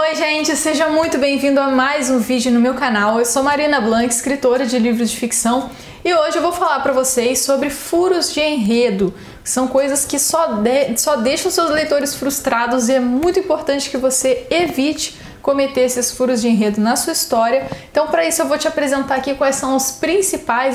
Oi gente, seja muito bem-vindo a mais um vídeo no meu canal. Eu sou Marina Blanc, escritora de livros de ficção, e hoje eu vou falar para vocês sobre furos de enredo. São coisas que só deixam seus leitores frustrados e é muito importante que você evite cometer esses furos de enredo na sua história. Então, para isso eu vou te apresentar aqui quais são os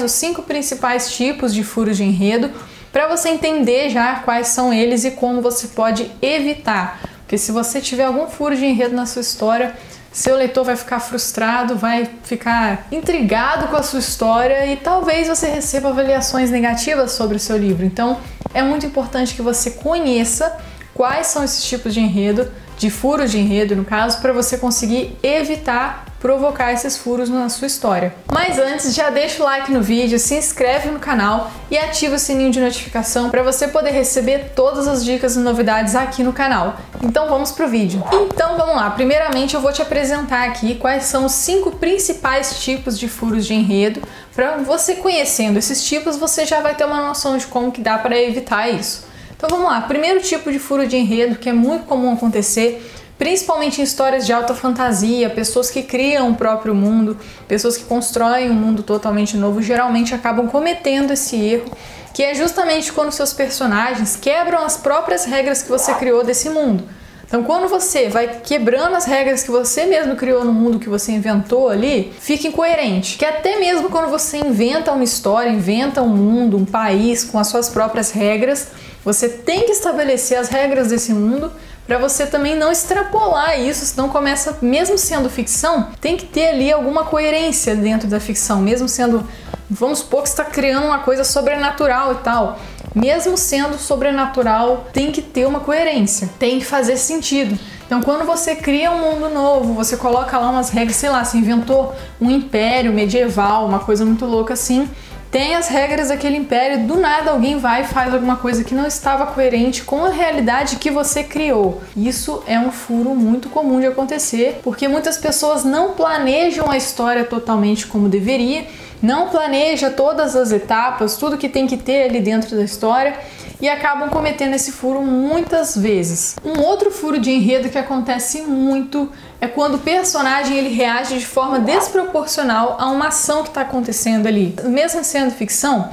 5 principais tipos de furos de enredo, para você entender já quais são eles e como você pode evitar. Porque se você tiver algum furo de enredo na sua história, seu leitor vai ficar frustrado, vai ficar intrigado com a sua história e talvez você receba avaliações negativas sobre o seu livro. Então, é muito importante que você conheça quais são esses tipos de enredo, de furos de enredo no caso, para você conseguir evitar provocar esses furos na sua história. Mas antes, já deixa o like no vídeo, se inscreve no canal e ativa o sininho de notificação para você poder receber todas as dicas e novidades aqui no canal. Então vamos pro vídeo. Então vamos lá, primeiramente eu vou te apresentar aqui quais são os 5 principais tipos de furos de enredo. Para você conhecendo esses tipos, você já vai ter uma noção de como que dá para evitar isso. Então vamos lá, primeiro tipo de furo de enredo que é muito comum acontecer, principalmente em histórias de alta fantasia, pessoas que criam o próprio mundo, pessoas que constroem um mundo totalmente novo, geralmente acabam cometendo esse erro, que é justamente quando seus personagens quebram as próprias regras que você criou desse mundo. Então, quando você vai quebrando as regras que você mesmo criou no mundo que você inventou ali, fica incoerente. Que até mesmo quando você inventa uma história, inventa um mundo, um país com as suas próprias regras, você tem que estabelecer as regras desse mundo para você também não extrapolar isso, senão começa, mesmo sendo ficção, tem que ter ali alguma coerência dentro da ficção, mesmo sendo, vamos supor que você está criando uma coisa sobrenatural e tal, mesmo sendo sobrenatural, tem que ter uma coerência, tem que fazer sentido. Então, quando você cria um mundo novo, você coloca lá umas regras, sei lá, você inventou um império medieval, uma coisa muito louca assim, tem as regras daquele império, do nada alguém vai e faz alguma coisa que não estava coerente com a realidade que você criou. Isso é um furo muito comum de acontecer, porque muitas pessoas não planejam a história totalmente como deveria, não planeja todas as etapas, tudo que tem que ter ali dentro da história, e acabam cometendo esse furo muitas vezes. Um outro furo de enredo que acontece muito é quando o personagem ele reage de forma desproporcional a uma ação que está acontecendo ali. Mesmo sendo ficção,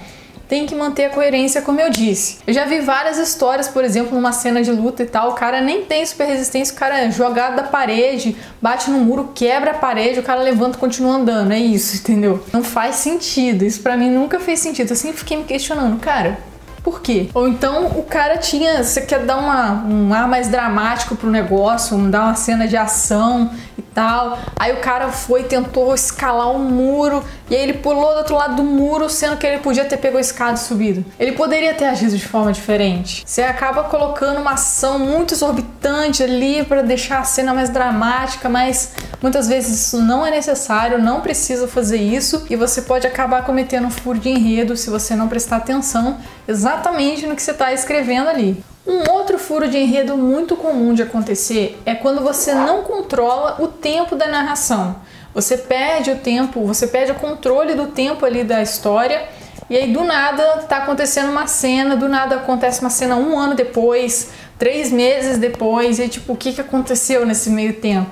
tem que manter a coerência, como eu disse. Eu já vi várias histórias, por exemplo, numa cena de luta e tal, o cara nem tem super resistência, o cara é jogado da parede, bate no muro, quebra a parede, o cara levanta e continua andando, é isso, entendeu? Não faz sentido, isso pra mim nunca fez sentido, eu sempre fiquei me questionando, cara, por quê? Ou então o cara você quer dar um ar mais dramático pro negócio, dar uma cena de ação e tal, aí o cara foi, tentou escalar um muro e aí ele pulou do outro lado do muro, sendo que ele podia ter pegado a escada e subido. Ele poderia ter agido de forma diferente. Você acaba colocando uma ação muito exorbitante ali para deixar a cena mais dramática, mas muitas vezes isso não é necessário, não precisa fazer isso e você pode acabar cometendo um furo de enredo se você não prestar atenção exatamente no que você está escrevendo ali. Um outro furo de enredo muito comum de acontecer é quando você não controla o tempo da narração. Você perde o tempo, você perde o controle do tempo ali da história e aí do nada tá acontecendo uma cena, do nada acontece uma cena 1 ano depois, 3 meses depois e tipo, o que aconteceu nesse meio tempo?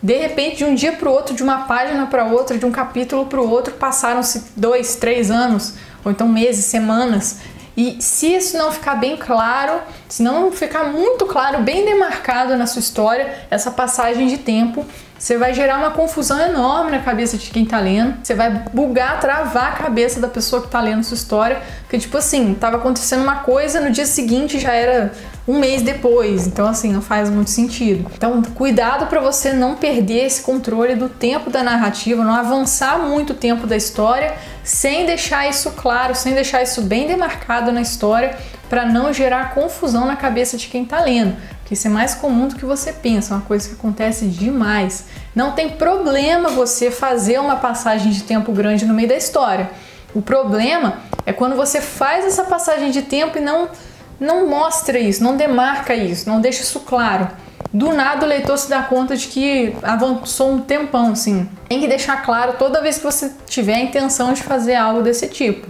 De repente, de um dia para o outro, de uma página para outra, de um capítulo para o outro, passaram-se 2, 3 anos, ou então meses, semanas. E se isso não ficar bem claro, se não ficar muito claro, bem demarcado na sua história, essa passagem de tempo, você vai gerar uma confusão enorme na cabeça de quem tá lendo. Você vai bugar, travar a cabeça da pessoa que tá lendo sua história. Porque, tipo assim, tava acontecendo uma coisa, no dia seguinte já era um mês depois. Então, assim, não faz muito sentido. Então, cuidado para você não perder esse controle do tempo da narrativa, não avançar muito o tempo da história, sem deixar isso claro, sem deixar isso bem demarcado na história, para não gerar confusão na cabeça de quem tá lendo. Porque isso é mais comum do que você pensa, é uma coisa que acontece demais. Não tem problema você fazer uma passagem de tempo grande no meio da história. O problema é quando você faz essa passagem de tempo e não mostra isso, não demarca isso, não deixa isso claro. Do nada o leitor se dá conta de que avançou um tempão, assim. Tem que deixar claro toda vez que você tiver a intenção de fazer algo desse tipo.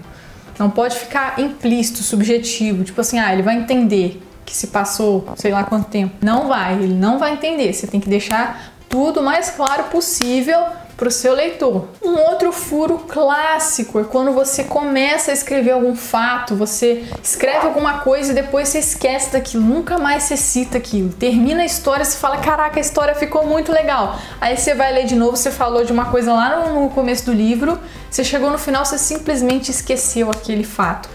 Não pode ficar implícito, subjetivo, tipo assim, ele vai entender que se passou sei lá quanto tempo. Não vai, ele não vai entender. Você tem que deixar tudo o mais claro possível para o seu leitor. Um outro furo clássico é quando você começa a escrever algum fato, você escreve alguma coisa e depois você esquece daquilo, nunca mais você cita aquilo. Termina a história, você fala, caraca, a história ficou muito legal. Aí você vai ler de novo, você falou de uma coisa lá no começo do livro, você chegou no final, você simplesmente esqueceu aquele fato.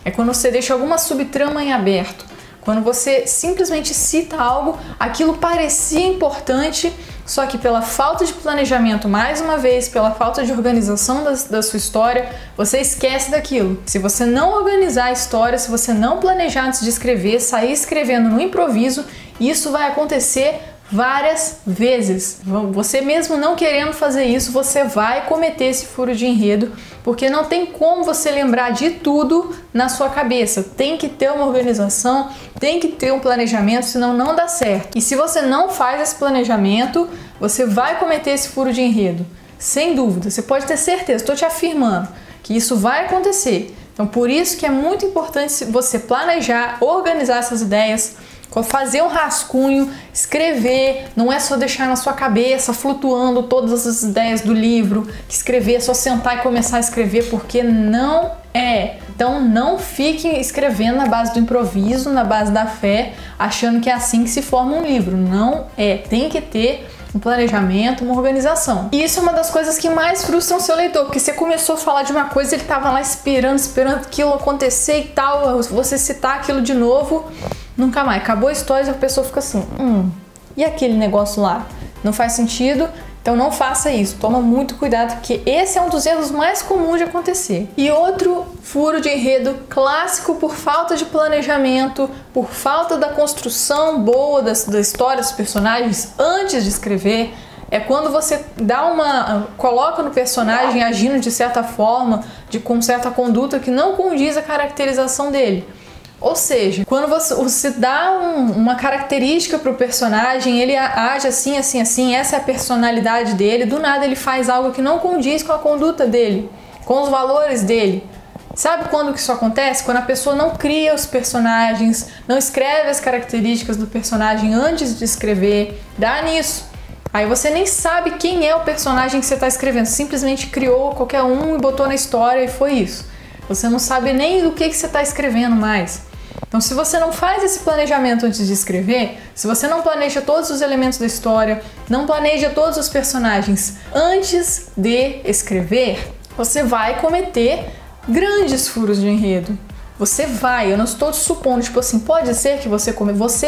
É quando você deixa alguma subtrama em aberto. Quando você simplesmente cita algo, aquilo parecia importante, só que pela falta de planejamento, mais uma vez, pela falta de organização da sua história, você esquece daquilo. Se você não organizar a história, se você não planejar antes de escrever, sair escrevendo no improviso, isso vai acontecer várias vezes. Você mesmo não querendo fazer isso, você vai cometer esse furo de enredo, porque não tem como você lembrar de tudo na sua cabeça. Tem que ter uma organização, tem que ter um planejamento, senão não dá certo. E se você não faz esse planejamento, você vai cometer esse furo de enredo. Sem dúvida, você pode ter certeza, estou te afirmando que isso vai acontecer. Então por isso que é muito importante você planejar, organizar essas ideias, fazer um rascunho, escrever, não é só deixar na sua cabeça flutuando todas as ideias do livro, que escrever é só sentar e começar a escrever, porque não é. Então não fiquem escrevendo na base do improviso, na base da fé, achando que é assim que se forma um livro. Não é, tem que ter um planejamento, uma organização. E isso é uma das coisas que mais frustram o seu leitor, porque você começou a falar de uma coisa, ele estava lá esperando aquilo acontecer e tal, você citar aquilo de novo, nunca mais. Acabou a história e a pessoa fica assim, e aquele negócio lá? Não faz sentido? Então não faça isso, toma muito cuidado, porque esse é um dos erros mais comuns de acontecer. E outro furo de enredo clássico por falta de planejamento, por falta da construção boa da história dos personagens antes de escrever, é quando você coloca no personagem agindo de certa forma, com certa conduta que não condiz a caracterização dele. Ou seja, quando você dá uma característica para o personagem, ele age assim, assim, assim, essa é a personalidade dele, do nada ele faz algo que não condiz com a conduta dele, com os valores dele. Sabe quando que isso acontece? Quando a pessoa não cria os personagens, não escreve as características do personagem antes de escrever, dá nisso. Aí você nem sabe quem é o personagem que você está escrevendo, simplesmente criou qualquer um e botou na história e foi isso. Você não sabe nem do que você está escrevendo mais. Então, se você não faz esse planejamento antes de escrever, se você não planeja todos os elementos da história, não planeja todos os personagens antes de escrever, você vai cometer grandes furos de enredo. Você vai, eu não estou supondo, tipo assim, pode ser que você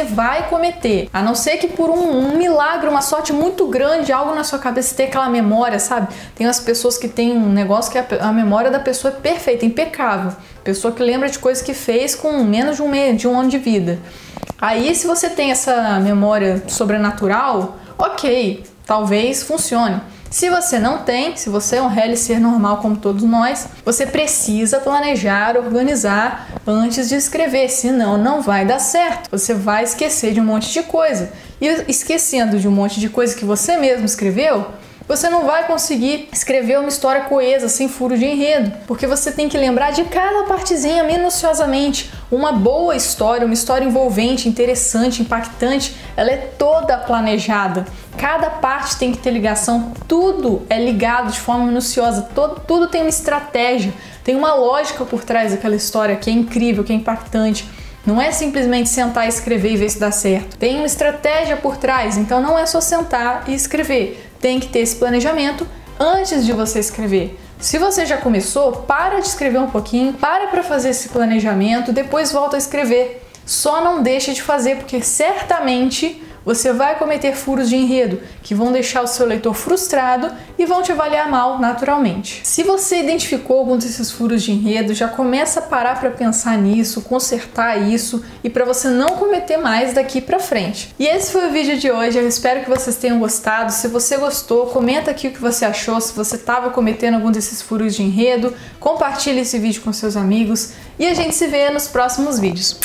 vai cometer, a não ser que por um milagre, uma sorte muito grande, algo na sua cabeça, ter aquela memória, sabe? Tem as pessoas que têm um negócio que a memória da pessoa é perfeita, impecável. Pessoa que lembra de coisas que fez com menos de um ano de vida. Aí, se você tem essa memória sobrenatural, ok, talvez funcione. Se você não tem, se você é um ser normal como todos nós, você precisa planejar, organizar antes de escrever, senão não vai dar certo. Você vai esquecer de um monte de coisa. E esquecendo de um monte de coisa que você mesmo escreveu, você não vai conseguir escrever uma história coesa, sem furo de enredo, porque você tem que lembrar de cada partezinha minuciosamente. Uma boa história, uma história envolvente, interessante, impactante, ela é toda planejada. Cada parte tem que ter ligação, tudo é ligado de forma minuciosa, tudo tem uma estratégia, tem uma lógica por trás daquela história que é incrível, que é impactante. Não é simplesmente sentar e escrever e ver se dá certo. Tem uma estratégia por trás, então não é só sentar e escrever. Tem que ter esse planejamento antes de você escrever. Se você já começou, para de escrever um pouquinho, para fazer esse planejamento, depois volta a escrever. Só não deixe de fazer, porque certamente você vai cometer furos de enredo que vão deixar o seu leitor frustrado e vão te avaliar mal naturalmente. Se você identificou algum desses furos de enredo, já começa a parar para pensar nisso, consertar isso e para você não cometer mais daqui para frente. E esse foi o vídeo de hoje, eu espero que vocês tenham gostado. Se você gostou, comenta aqui o que você achou, se você estava cometendo algum desses furos de enredo, compartilhe esse vídeo com seus amigos e a gente se vê nos próximos vídeos.